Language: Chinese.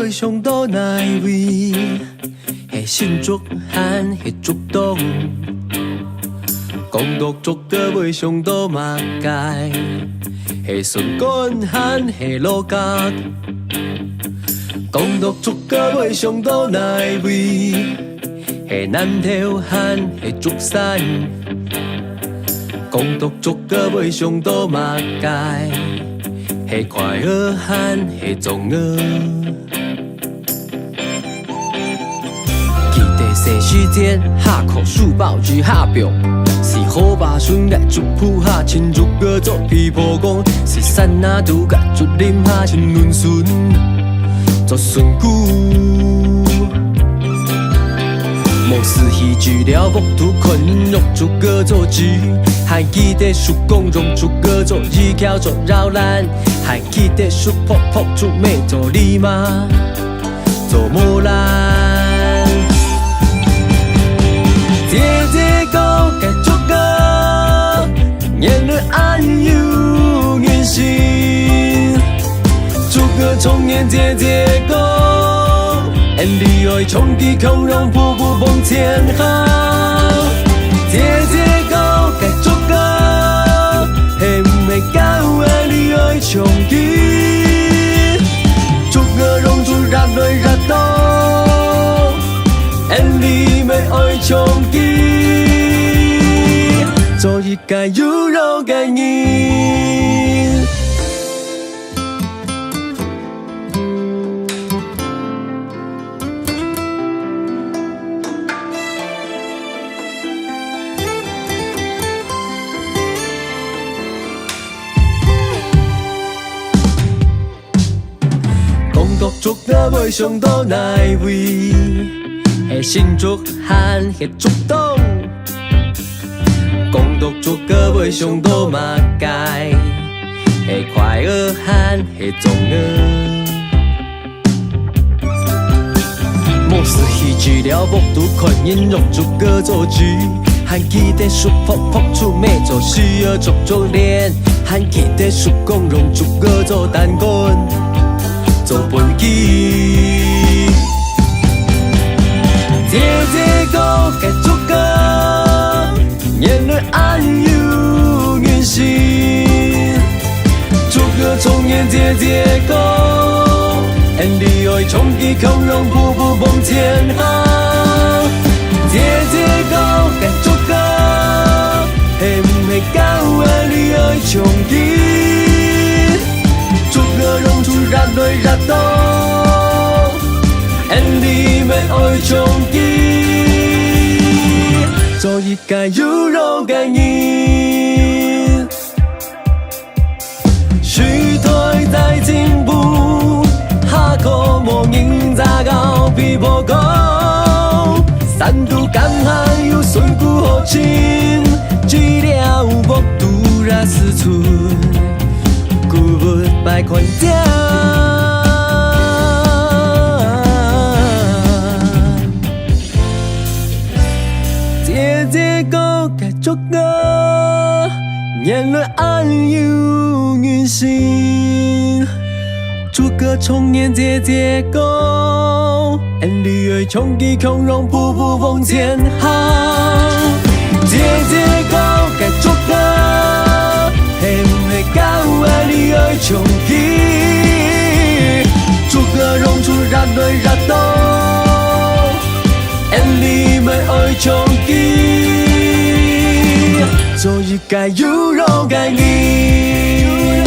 尾上岛内位，系新竹汉系竹东，港独竹个尾上岛马街，系顺干汉系老家，港独竹个尾上岛内位，系南投汉系竹山，港独竹个尾上岛马街。系快乐汉系中乐，记得细时节下课书包去下表，是好把孙来竹铺下亲竹个做皮婆公，是山那杜个竹林下亲轮孙做孙姑。莫是戏剧了木土困肉竹个做剧，还记得树公用竹个做衣桥做绕栏，还记得树婆婆竹妹做篱笆做木兰。姐姐高该竹个，年日安有运行，竹个重年姐姐高。你爱冲击空中瀑布往前行，姐姐高该做个，嘿没高啊你爱冲击，做个容出热对热到，你没爱冲击，做一个有肉的人。港独竹个尾上岛内位，系新竹汉系竹东，港独竹个尾上岛马街，系快乐汉系中乐。莫是戏剧了木土困音用竹个做剧，还记得树婆婆出妹做需要做做练，还记得树公用竹个做弹棍。做本机，姐姐高该做个，年日安有运行，做个重年姐姐高，你爱冲击空中瀑布往前行，姐姐高该做个，嘿没高啊你爱冲击。容出热对热到，你没爱冲击，做一个有肉的人。时代在进步，下课莫人咋搞比不高，三度干旱有顺古好亲，只了木土拉四寸。古物摆款掉，姐姐高该做个，年轮安有运行，做个重年姐姐高，你爱冲击空中瀑布往前行，姐姐高该做个，嘿没高啊你爱冲击，做个容出热对热到，你没爱冲击，做一个有肉的人。